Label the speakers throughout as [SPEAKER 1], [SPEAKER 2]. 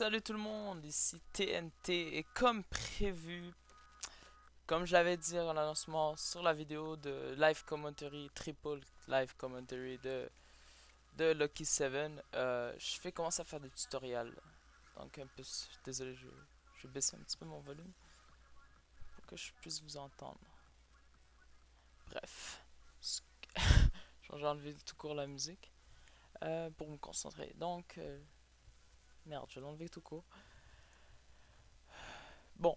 [SPEAKER 1] Salut tout le monde, ici TNT et comme prévu, comme je l'avais dit en annoncement sur la vidéo de live commentary, triple live commentary de Lucky 7, je vais commencer à faire des tutoriels. Donc un peu, désolé, je vais baisser un petit peu mon volume pour que je puisse vous entendre. Bref, j'ai enlevé tout court la musique pour me concentrer. Donc, merde, je vais l'enlever tout court. Bon,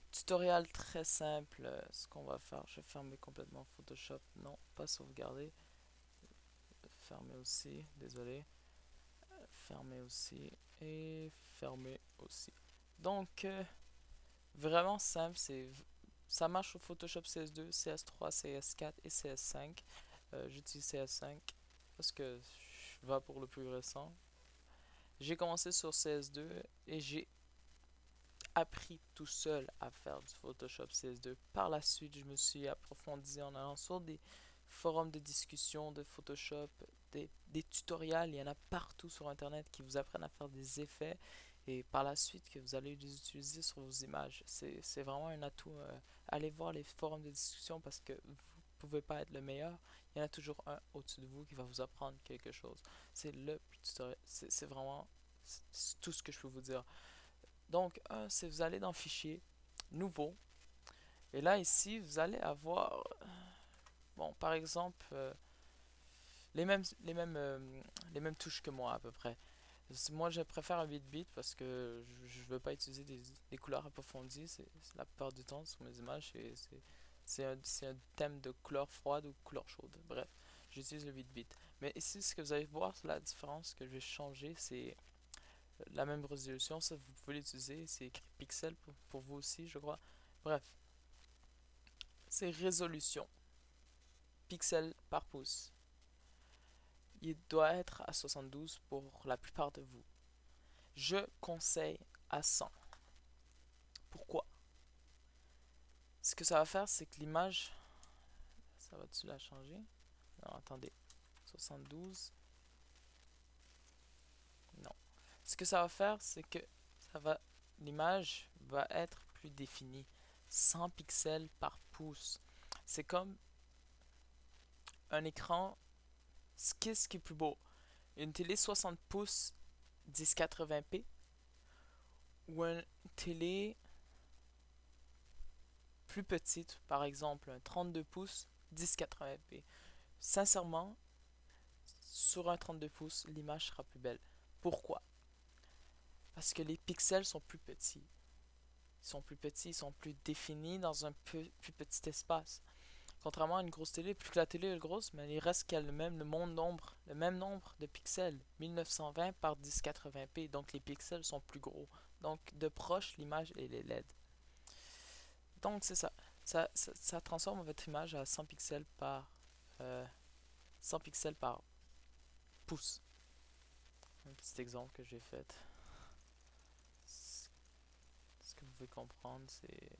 [SPEAKER 1] tutoriel très simple, ce qu'on va faire, je vais fermer complètement Photoshop, non, pas sauvegarder, fermer aussi, désolé, fermer aussi, et fermer aussi. Donc, vraiment simple, ça marche sur Photoshop CS2, CS3, CS4 et CS5. J'utilise CS5 parce que je vais pour le plus récent. J'ai commencé sur CS2 et j'ai appris tout seul à faire du Photoshop CS2. Par la suite, je me suis approfondi en allant sur des forums de discussion de Photoshop, des tutoriels. Il y en a partout sur Internet qui vous apprennent à faire des effets et par la suite que vous allez les utiliser sur vos images. C'est vraiment un atout. Allez voir les forums de discussion parce que vous pouvez pas être le meilleur. Il y en a toujours un au-dessus de vous qui va vous apprendre quelque chose. C'est le tutoriel. C'est vraiment tout ce que je peux vous dire. Donc, c'est vous allez dans Fichier, Nouveau. Et là, ici, vous allez avoir, bon, par exemple, les mêmes touches que moi à peu près. Moi, je préfère un 8 bits parce que je ne veux pas utiliser des couleurs approfondies. C'est la plupart du temps sur mes images, c'est un thème de couleur froide ou couleur chaude. Bref, j'utilise le 8 bits. Mais ici, ce que vous allez voir, la différence que je vais changer, c'est la même résolution, ça vous pouvez l'utiliser, c'est écrit pixel pour vous aussi, je crois. Bref, c'est résolution, pixels par pouce. Il doit être à 72 pour la plupart de vous. Je conseille à 100. Pourquoi? Ce que ça va faire, c'est que l'image, ça va-tu la changer? Non, attendez, 72, non. Ce que ça va faire, c'est que l'image va être plus définie. 100 pixels par pouce. C'est comme un écran. Qu'est-ce qui est plus beau? Une télé 60 pouces 1080p ou une télé plus petite, par exemple un 32 pouces 1080p? Sincèrement, sur un 32 pouces, l'image sera plus belle. Pourquoi? Parce que les pixels sont plus petits. Ils sont plus petits, ils sont plus définis dans un plus petit espace. Contrairement à une grosse télé, plus que la télé est grosse, mais il reste qu'elle le même nombre de pixels, 1920 par 1080p, donc les pixels sont plus gros. Donc de proche, l'image elle est LED. Donc c'est ça. Ça transforme votre image à 100 pixels euh, 100 pixels par pouce. Un petit exemple que j'ai fait. Ce que vous pouvez comprendre, c'est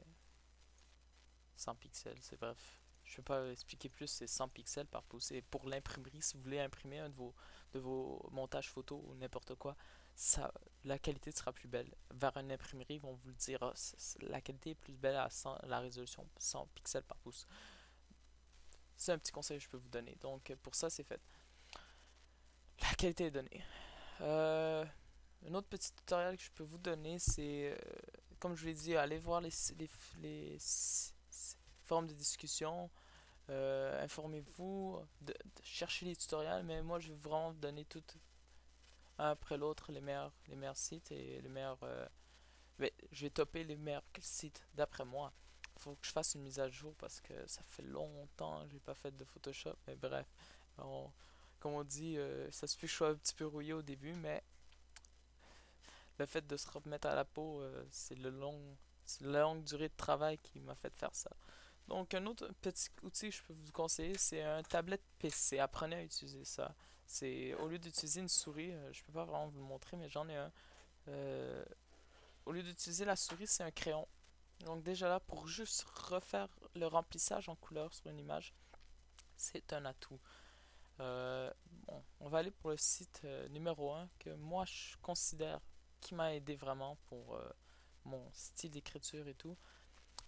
[SPEAKER 1] 100 pixels, c'est bref. Je ne peux pas expliquer plus, c'est 100 pixels par pouce. Et pour l'imprimerie, si vous voulez imprimer un de vos montages photos ou n'importe quoi, ça, la qualité sera plus belle. Vers une imprimerie, ils vont vous le dire, ah, la qualité est plus belle à 100, la résolution 100 pixels par pouce. C'est un petit conseil que je peux vous donner. Donc pour ça, c'est fait. La qualité est donnée. Un autre petit tutoriel que je peux vous donner, c'est, comme je vous l'ai dit, allez voir les forums de discussion. Informez-vous, cherchez les tutoriels, mais moi je vais vraiment vous donner tout un après l'autre les meilleurs sites et les meilleurs. Mais je vais topper les meilleurs sites d'après moi. Il faut que je fasse une mise à jour parce que ça fait longtemps que j'ai pas fait de Photoshop. Mais bref, on- comme on dit, ça se fait que je sois un petit peu rouillé au début, mais le fait de se remettre à la peau, c'est la longue durée de travail qui m'a fait faire ça. Donc, un autre petit outil que je peux vous conseiller, c'est un tablette PC. Apprenez à utiliser ça. C'est au lieu d'utiliser une souris, je peux pas vraiment vous le montrer, mais j'en ai un. euh, Au lieu d'utiliser la souris, c'est un crayon. Donc déjà là, pour juste refaire le remplissage en couleur sur une image, c'est un atout. Bon, on va aller pour le site numéro un que moi je considère qui m'a aidé vraiment pour mon style d'écriture et tout,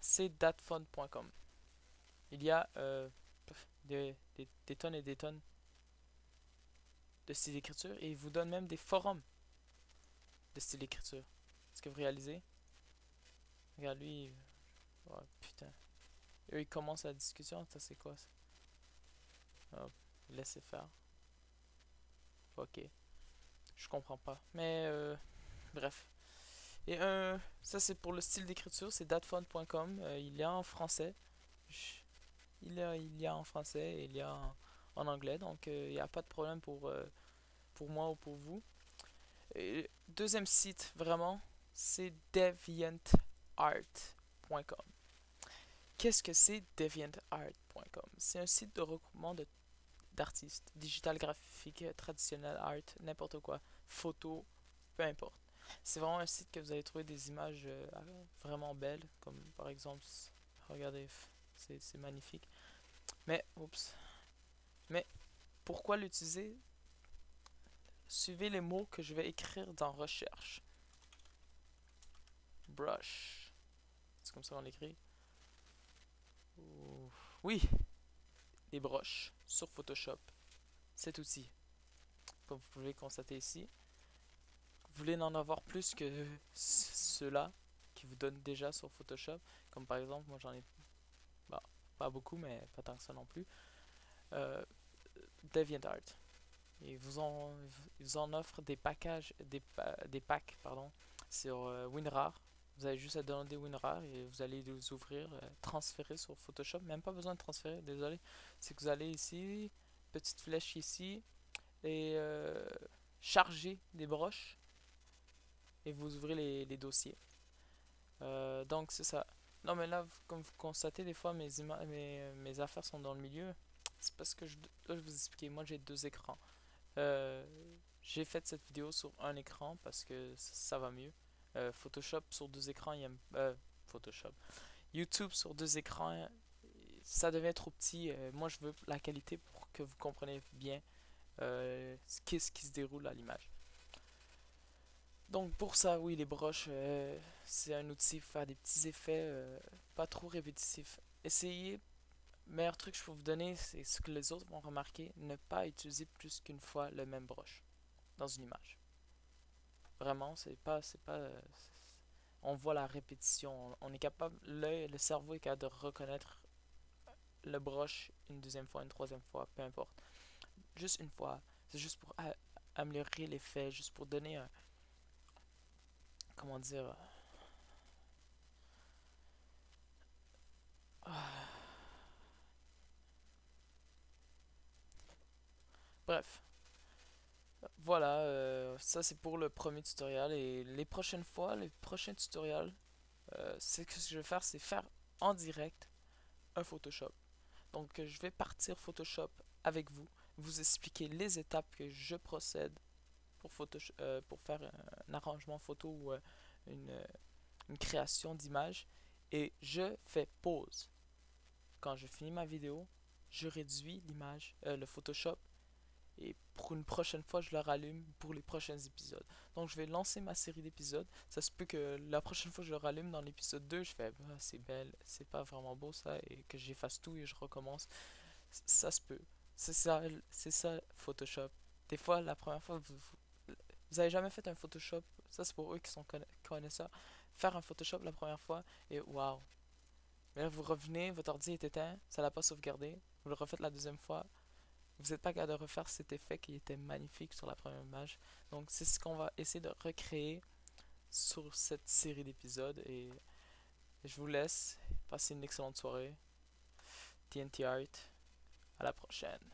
[SPEAKER 1] c'est datfun.com. Il y a des tonnes et des tonnes de styles d'écriture et il vous donne même des forums de style d'écriture. Est-ce que vous réalisez? Regarde lui, oh, putain. Eux ils commencent la discussion, ça c'est quoi ça? Oh, laissez faire. Ok, je comprends pas. Mais bref. Et ça c'est pour le style d'écriture, c'est datfun.com. Il y a en français. Il y a en français et il y a en anglais, donc il n'y a pas de problème pour moi ou pour vous. Et deuxième site, vraiment, c'est deviantart.com. Qu'est-ce que c'est deviantart.com? C'est un site de regroupement d'artistes, digital, graphique, traditionnel, art, n'importe quoi, photo, peu importe. C'est vraiment un site que vous allez trouver des images vraiment belles, comme par exemple, regardez, c'est magnifique. Mais, oups, mais pourquoi l'utiliser? Suivez les mots que je vais écrire dans recherche. Brush. C'est comme ça qu'on l'écrit. Oui, les broches sur Photoshop. Cet outil, comme vous pouvez constater ici. Vous voulez en avoir plus que ceux-là qui vous donnent déjà sur Photoshop. Comme par exemple, moi j'en ai bah, pas beaucoup, mais pas tant que ça non plus. Euh, DeviantArt. Ils vous en offrent des packages, des packs, pardon, sur WinRAR. Vous avez juste à demander WinRAR et vous allez les ouvrir, transférer sur Photoshop. Même pas besoin de transférer, désolé. C'est que vous allez ici, petite flèche ici, et charger des broches et vous ouvrez les dossiers. Donc c'est ça. Non mais là, comme vous constatez, des fois mes affaires sont dans le milieu. C'est parce que là, je vous expliquer, moi j'ai deux écrans. Euh, j'ai fait cette vidéo sur un écran parce que ça va mieux. Photoshop sur deux écrans, Photoshop. YouTube sur deux écrans, ça devient trop petit. Moi, je veux la qualité pour que vous compreniez bien ce qui se déroule à l'image. Donc pour ça, oui, les broches, c'est un outil pour faire des petits effets pas trop répétitifs. Essayez, meilleur truc que je peux vous donner, c'est ce que les autres vont remarquer, ne pas utiliser plus qu'une fois le même broche dans une image. Vraiment, on voit la répétition, on est capable, l'œil, le cerveau est capable de reconnaître le broche une deuxième fois, une troisième fois, peu importe. Juste une fois, c'est juste pour améliorer l'effet, juste pour donner un, comment dire, bref. Voilà, ça c'est pour le premier tutoriel et les prochaines fois, les prochains tutoriels, ce que je vais faire, c'est faire en direct un Photoshop. Donc je vais partir Photoshop avec vous, vous expliquer les étapes que je procède pour faire un arrangement photo ou une, euh, une création d'image et je fais pause. Quand je finis ma vidéo, je réduis l'image, le Photoshop et pour une prochaine fois, je le rallume pour les prochains épisodes. Donc je vais lancer ma série d'épisodes. Ça se peut que la prochaine fois que je le rallume dans l'épisode 2, je fais ah, c'est belle, c'est pas vraiment beau ça et que j'efface tout et je recommence. Ça se peut. C'est ça Photoshop. Des fois, la première fois, vous avez jamais fait un Photoshop. Ça, c'est pour eux qui sont connaisseurs. Faire un Photoshop la première fois et waouh. Mais là, vous revenez, votre ordi est éteint, ça l'a pas sauvegardé. Vous le refaites la deuxième fois. Vous n'êtes pas capable de refaire cet effet qui était magnifique sur la première image. Donc, c'est ce qu'on va essayer de recréer sur cette série d'épisodes. Et je vous laisse. Passez une excellente soirée. TNT Art. À la prochaine.